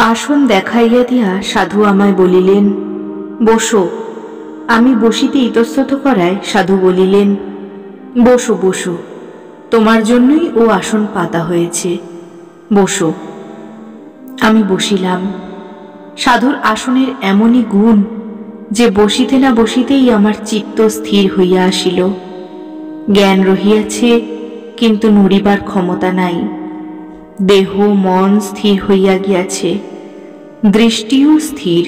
আসন দেখাইয়া দিয়া সাধু আমায় বলিলেন, বসো। আমি বসিতে ইতস্তত করায় সাধু বলিলেন, বসো বসো, তোমার জন্যই ও আসন পাতা হয়েছে, বসো। আমি বসিলাম। সাধুর আসনের এমনই গুণ যে বসিতে না বসিতেই আমার চিত্ত স্থির হইয়া আসিল। জ্ঞান রহিয়াছে, কিন্তু নড়িবার ক্ষমতা নাই। দেহ মন স্থির হইয়া গিয়াছে, দৃষ্টিও স্থির।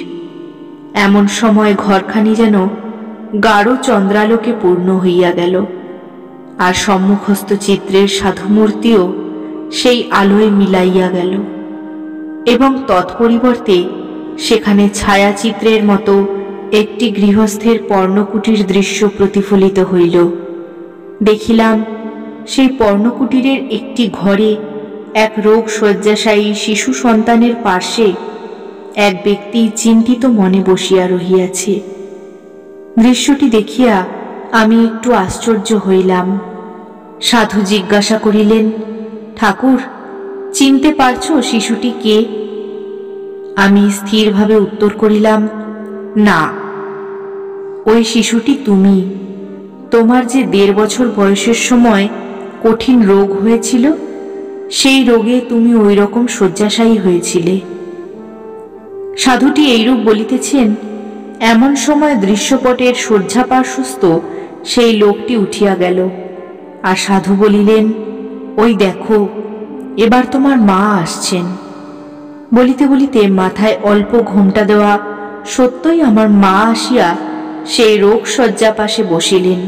এমন সময় ঘরখানি যেন গাঢ় চন্দ্রালোকে পূর্ণ হইয়া গেল, আর সম্মুখস্থ চিত্রের সাধুমূর্তিও সেই আলোয় মিলাইয়া গেল, এবং তৎপরিবর্তে সেখানে ছায়াচিত্রের মতো একটি গৃহস্থের পর্ণকুটির দৃশ্য প্রতিফলিত হইল। দেখিলাম সেই পর্ণকুটিরের একটি ঘরে এক রোগ শয্যাশায়ী শিশু সন্তানের পার্শ্বে এক ব্যক্তি চিন্তিত মনে বসিয়া রহিয়াছে। দৃশ্যটি দেখিয়া আমি একটু আশ্চর্য হইলাম। সাধু জিজ্ঞাসা করিলেন, ঠাকুর, চিনতে পারছ শিশুটি কে? আমি স্থিরভাবে উত্তর করিলাম, না। ওই শিশুটি তুমি। তোমার যে 1.5 বছর বয়সের সময় কঠিন রোগ হয়েছিল, সেই রোগে তুমি ওই রকম শয্যাশায়ী হয়েছিলে। সাধুটি এইরূপ বলিতেছেন, এমন সময় দৃশ্যপটের শয্যাপার্শ্বস্থ সেই লোকটি উঠিয়া গেল, আর সাধু বলিলেন, ওই দেখো, এবার তোমার মা আসছেন। বলিতে বলিতে মাথায় অল্প ঘোমটা দেওয়া সত্যই আমার মা আসিয়া সেই রোগ শয্যা পাশে বসিলেন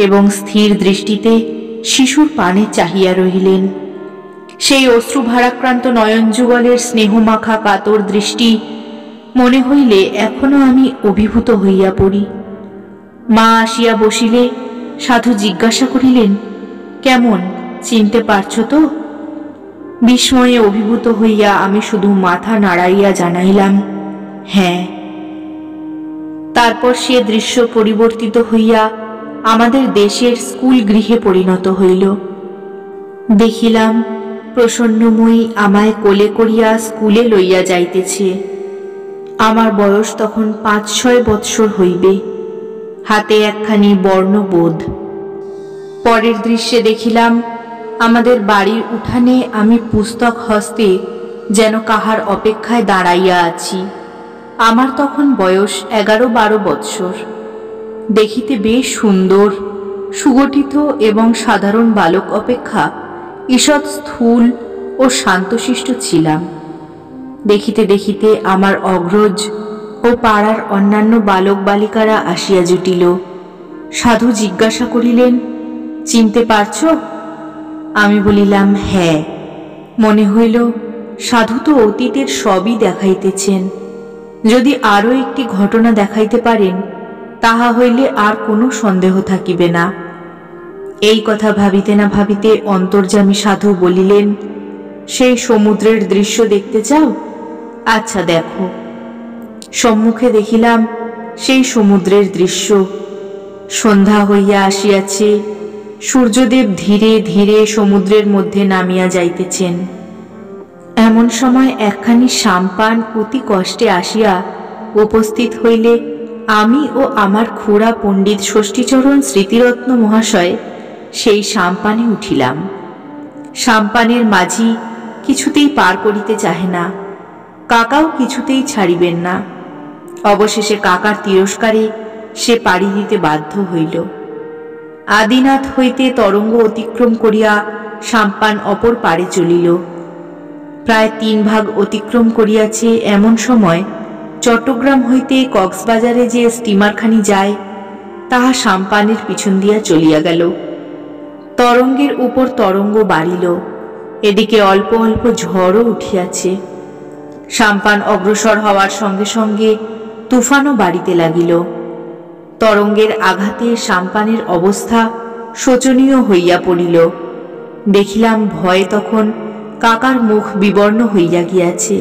এবং স্থির দৃষ্টিতে শিশুর পানে চাহিয়া রহিলেন। সেই অশ্রু ভারাক্রান্ত নয়নযুগলের স্নেহমাখা কাতর দৃষ্টি মনে হইলে এখনো আমি অভিভূত হইয়া পড়ি। মা আসিয়া বসিলে সাধু জিজ্ঞাসা করিলেন, কেমন, চিনতে পারছ তো? বিস্ময়ে অভিভূত হইয়া আমি শুধু মাথা নাড়াইয়া জানাইলাম, হ্যাঁ। তারপর সে দৃশ্য পরিবর্তিত হইয়া আমাদের দেশের স্কুল গৃহে পরিণত হইল। দেখিলাম প্রসন্নময়ী আমায় কোলে করিয়া স্কুলে লইয়া যাইতেছে। আমার বয়স তখন 5-6 বৎসর হইবে, হাতে একখানি বর্ণবোধ। পরের দৃশ্যে দেখিলাম আমাদের বাড়ির উঠানে আমি পুস্তক হস্তে যেন কাহার অপেক্ষায় দাঁড়াইয়া আছি। আমার তখন বয়স 11-12 বৎসর। দেখিতে বেশ সুন্দর, সুগঠিত এবং সাধারণ বালক অপেক্ষা ঈষৎ স্থূল ও শান্তশিষ্ট ছিলাম। দেখিতে দেখিতে আমার অগ্রজ ও পাড়ার অন্যান্য বালক বালিকারা আসিয়া জুটিল। সাধু জিজ্ঞাসা করিলেন, চিনতে পারছ? আমি বলিলাম, হ্যাঁ। মনে হইল সাধু তো অতীতের সবই দেখাইতেছেন। যদি আরও একটি ঘটনা দেখাইতে পারেন, তাহা হইলে আর কোনো সন্দেহ থাকিবে না। এই কথা ভাবিতে না ভাবিতে অন্তর্যামী সাধু বলিলেন, সেই সমুদ্রের দৃশ্য দেখতে চাও? আচ্ছা দেখো। সম্মুখে দেখিলাম সেই সমুদ্রের দৃশ্য। সন্ধ্যা হইয়া আসিয়াছে, সূর্যদেব ধীরে ধীরে সমুদ্রের মধ্যে নামিয়া যাইতেছেন। এমন সময় একখানি সাম্পান অতি কষ্টে আসিয়া উপস্থিত হইলে আমি ও আমার খুড়া পণ্ডিত ষষ্ঠীচরণ স্মৃতিরত্ন মহাশয় সেই সাম্পানে উঠিলাম। সাম্পানের মাঝি কিছুতেই পার করিতে চাহে না, কাকাও কিছুতেই ছাড়িবেন না। অবশেষে কাকার তিরস্কারে সে পাড়ি দিতে বাধ্য হইল। আদিনাথ হইতে তরঙ্গ অতিক্রম করিয়া সাম্পান অপর পারে চলিল। প্রায় 3 ভাগ অতিক্রম করিয়াছে এমন সময় চট্টগ্রাম হইতে কক্সবাজারে যে স্টিমারখানি যায়, তাহা সাম্পানের পিছন দিয়া চলিয়া গেল। তরঙ্গের উপর তরঙ্গ বাড়িল, এদিকে অল্প অল্প ঝড়ও উঠিয়াছে। সাম্পান অগ্রসর হওয়ার সঙ্গে সঙ্গে তুফানও বাড়িতে লাগিল। তরঙ্গের আঘাতে সাম্পানের অবস্থা শোচনীয় হইয়া পড়িল। দেখিলাম ভয়ে তখন কাকার মুখ বিবর্ণ হইয়া গিয়াছে,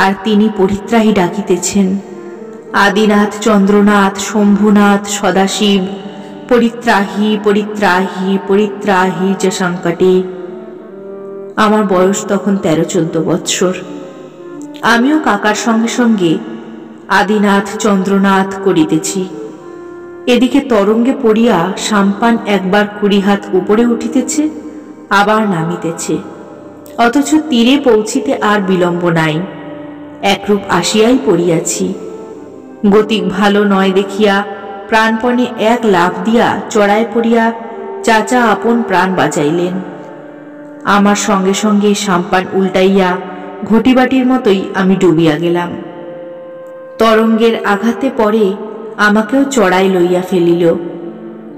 আর তিনি পরিত্রাহী ডাকিতেছেন, আদিনাথ, চন্দ্রনাথ, শম্ভুনাথ, সদাশিব, পরিত্রাহী পরিত্রাহী পরিত্রাহী চ সংকটে। আমার বয়স তখন 13-14 বৎসর। আমিও কাকার সঙ্গে সঙ্গে আদিনাথ চন্দ্রনাথ করিতেছি। এদিকে তরঙ্গে পড়িয়া সাম্পান একবার 20 হাত উপরে উঠিতেছে, আবার নামিতেছে, অথচ তীরে পৌঁছিতে আর বিলম্ব নাই। একরূপ আসিয়াই পড়িয়াছি। গতিক ভালো নয় দেখিয়া প্রাণপণে এক লাফ দিয়া চড়ায় পড়িয়া চাচা আপন প্রাণ বাঁচাইলেন। আমার সঙ্গে সঙ্গে সাম্পান উল্টাইয়া ঘটিবাটির মতোই আমি ডুবিয়া গেলাম। তরঙ্গের আঘাতে পরে আমাকেও চড়াই লইয়া ফেলিল।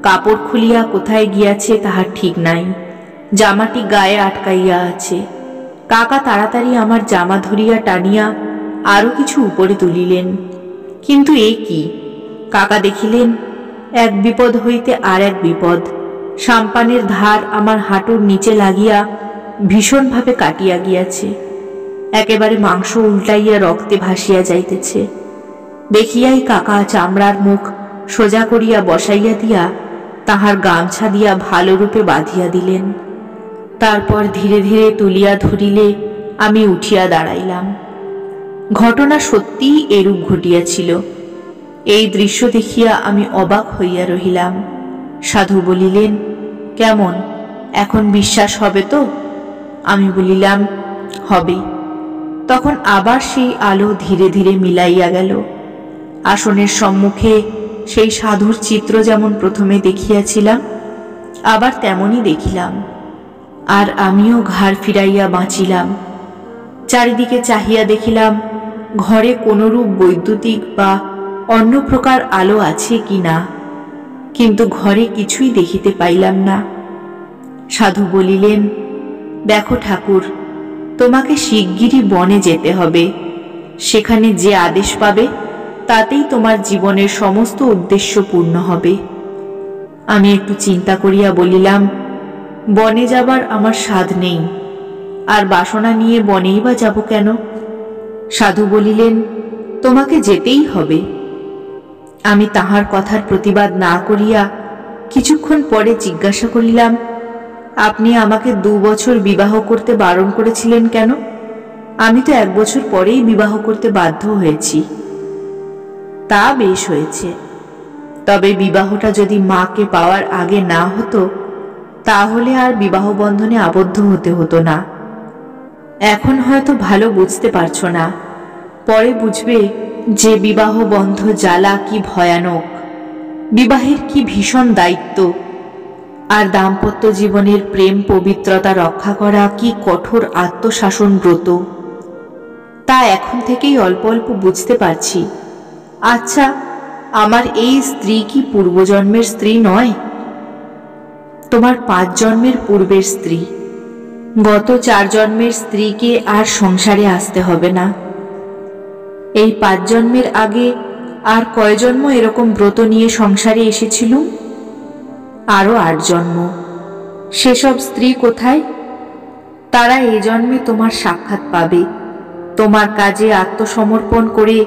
কাপড় খুলিয়া কোথায় গিয়াছে তাহার ঠিক নাই, জামাটি গায়ে আটকাইয়া আছে। কাকা তাড়াতাড়ি আমার জামা ধরিয়া টানিয়া আরো কিছু উপরে তুলিলেন। কিন্তু এ কি, কাকা দেখিলেন এক বিপদ হইতে আর এক বিপদ। সাম্পানের ধার আমার হাঁটুর নিচে লাগিয়া ভীষণভাবে কাটিয়া গিয়াছে, একেবারে মাংস উল্টাইয়া রক্তে ভাসিয়া যাইতেছে। দেখিয়াই কাকা চামড়ার মুখ সোজা করিয়া বসাইয়া দিয়া তাহার গামছা দিয়া ভালো রূপে বাঁধিয়া দিলেন। তারপর ধীরে ধীরে তুলিয়া ধরিলে আমি উঠিয়া দাঁড়াইলাম। ঘটনা সত্যিই এরূপ ঘটিয়াছিল। এই দৃশ্য দেখিয়া আমি অবাক হইয়া রহিলাম। সাধু বলিলেন, কেমন, এখন বিশ্বাস হবে তো? আমি বলিলাম, হবে। তখন আবার সেই আলো ধীরে ধীরে মিলাইয়া গেল। আসনের সম্মুখে সেই সাধুর চিত্র যেমন প্রথমে দেখিয়াছিলাম, আবার তেমনই দেখিলাম। আর আমিও ঘাড় ফিরাইয়া বাঁচিলাম। চারিদিকে চাহিয়া দেখিলাম ঘরে কোনরূপ বৈদ্যুতিক বা অন্য প্রকার আলো আছে কি না, কিন্তু ঘরে কিছুই দেখিতে পাইলাম না। সাধু বলিলেন, দেখো ঠাকুর, তোমাকে শিগগিরই বনে যেতে হবে। সেখানে যে আদেশ পাবে তাতেই তোমার জীবনের সমস্ত উদ্দেশ্য পূর্ণ হবে। আমি একটু চিন্তা করিয়া বলিলাম, বনে যাবার আমার সাধ নেই, আর বাসনা নিয়ে বনেই বা যাব কেন? সাধু বলিলেন, তোমাকে যেতেই হবে। আমি তাহার কথার প্রতিবাদ না করিয়া কিছুক্ষণ পরে জিজ্ঞাসা করিলাম, আপনি আমাকে 2 বছর বিবাহ করতে বারণ করেছিলেন কেন? আমি তো 1 বছর পরেই বিবাহ করতে বাধ্য হয়েছি। তা বেশ হয়েছে, তবে বিবাহটা যদি মাকে পাওয়ার আগে না হতো তাহলে আর বিবাহ বন্ধনে আবদ্ধ হতে হতো না। এখন হয়তো ভালো বুঝতে পারছো না, পরে বুঝবে যে বিবাহ বন্ধ জ্বালা কি ভয়ানক, বিবাহের কি ভীষণ দায়িত্ব, আর দাম্পত্য জীবনের প্রেম পবিত্রতা রক্ষা করা কি কঠোর আত্মশাসন ব্রত। তা এখন থেকেই অল্প অল্প বুঝতে পারছি। আচ্ছা, আমার এই স্ত্রী কি পূর্বজন্মের স্ত্রী নয়? তোমার 5 জন্মের পূর্বের স্ত্রী। গত 4 জন্মের স্ত্রীকে আর সংসারে আসতে হবে না। এই 5 জন্মের আগে আর কয় জন্ম এরকম ব্রত নিয়ে সংসারে এসেছিল? আরো 8 জন্ম। সেসব স্ত্রী কোথায়? তারা এই জন্মে তোমার সাক্ষাৎ পাবে, তোমার কাজে আত্মসমর্পণ করে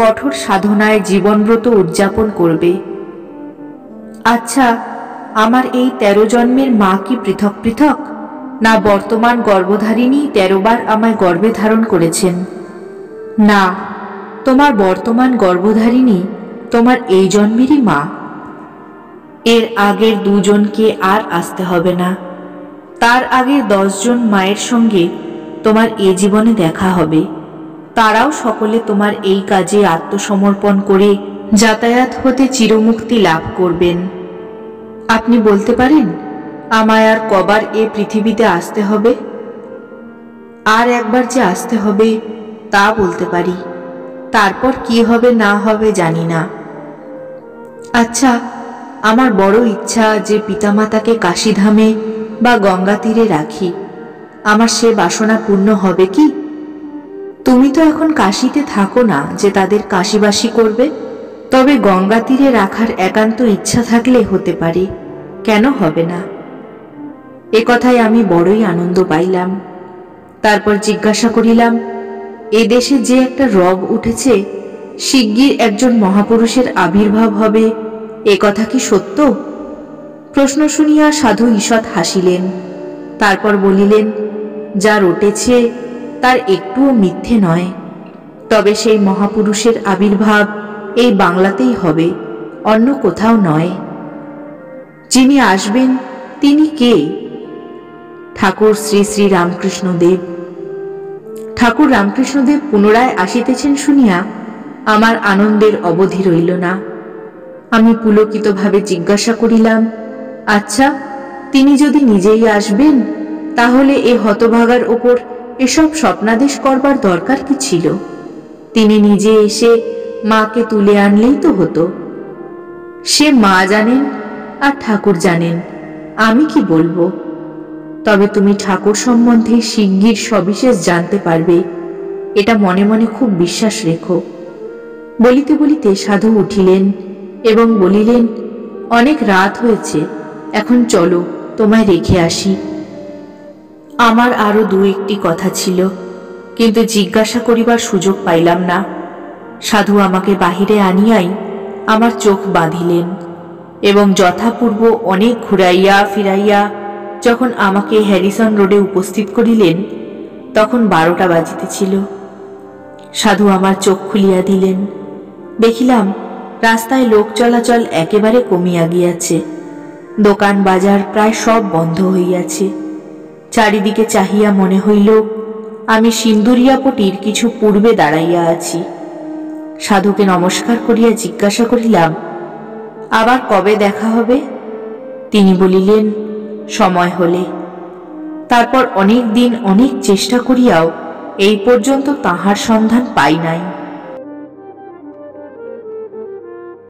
কঠোর সাধনায় জীবনব্রত উদযাপন করবে। আচ্ছা, আমার এই 13 জন্মের মা কি পৃথক পৃথক, না বর্তমান গর্ভধারিণী 13 বার আমায় গর্ভে ধারণ করেছেন? না, তোমার বর্তমান গর্ভধারিণী তোমার এই জন্মেরই মা। এর আগের 2 জনকে আর আসতে হবে না। তার আগের 10 জন মায়ের সঙ্গে তোমার এ জীবনে দেখা হবে। তারাও সকলে তোমার এই কাজে আত্মসমর্পণ করে যাতায়াত হতে চিরমুক্তি লাভ করবেন। আপনি বলতে পারেন আমায় আর কবার এ পৃথিবীতে আসতে হবে? আর একবার যে আসতে হবে তা বলতে পারি, তারপর কি হবে না হবে জানি না। আচ্ছা, আমার বড় ইচ্ছা যে পিতামাতাকে কাশীধামে বা গঙ্গা তীরে রাখি। আমার সে বাসনা পূর্ণ হবে কি? তুমি তো এখন কাশীতে থাকো না যে তাদের কাশীবাসী করবে, তবে গঙ্গা তীরে রাখার একান্ত ইচ্ছা থাকলে হতে পারে, কেন হবে না? এ কথায় আমি বড়ই আনন্দ পাইলাম। তারপর জিজ্ঞাসা করিলাম, এদেশে যে একটা রব উঠেছে, শিগগির একজন মহাপুরুষের আবির্ভাব হবে, এ কথা কি সত্য? প্রশ্ন শুনিয়া সাধু ঈষৎ হাসিলেন। তারপর বলিলেন, যা রটেছে তার একটুও মিথ্যে নয়। তবে সেই মহাপুরুষের আবির্ভাব এই বাংলাতেই হবে, অন্য কোথাও নয়। যিনি আসবেন তিনি কে? ঠাকুর শ্রী শ্রী রামকৃষ্ণদেব। ঠাকুর রামকৃষ্ণদেব পুনরায় আসিতেছেন শুনিয়া আমার আনন্দের অবধি রইল না। আমি পুলকিতভাবে জিজ্ঞাসা করিলাম, আচ্ছা, তিনি যদি নিজেই আসবেন তাহলে এ হতভাগার ওপর এসব স্বপ্নাদেশ করবার দরকার কি ছিল? তিনি নিজে এসে মাকে তুলে আনলেই তো হতো। সে মা জানেন আর ঠাকুর জানেন, আমি কি বলবো? তবে তুমি ঠাকুর সম্বন্ধে শিগগির সবিশেষ জানতে পারবে, এটা মনে মনে খুব বিশ্বাস রেখো। বলিতে বলিতে সাধু উঠিলেন এবং বলিলেন, অনেক রাত হয়েছে, এখন চলো, তোমায় রেখে আসি। আমার আরো দু একটি কথা ছিল, কিন্তু জিজ্ঞাসা করিবার সুযোগ পাইলাম না। সাধু আমাকে বাহিরে আনিয়াই আমার চোখ বাঁধিলেন এবং যথাপূর্ব অনেক ঘুরাইয়া ফিরাইয়া যখন আমাকে হ্যারিসন রোডে উপস্থিত করিলেন, তখন 12টা বাজিতেছিল। সাধু আমার চোখ খুলিয়া দিলেন। দেখিলাম রাস্তায় লোক চলাচল একেবারে কমিয়া গিয়াছে, দোকান বাজার প্রায় সব বন্ধ হইয়াছে। চারিদিকে চাহিয়া মনে হইল আমি সিন্দুরিয়াপটির কিছু পূর্বে দাঁড়াইয়া আছি। সাধুকে নমস্কার করিয়া জিজ্ঞাসা করিলাম, আবার কবে দেখা হবে? তিনি বলিলেন, সময় হলে। তারপর অনেক দিন অনেক চেষ্টা করিয়াও এই পর্যন্ত তাহার সন্ধান পাই নাই।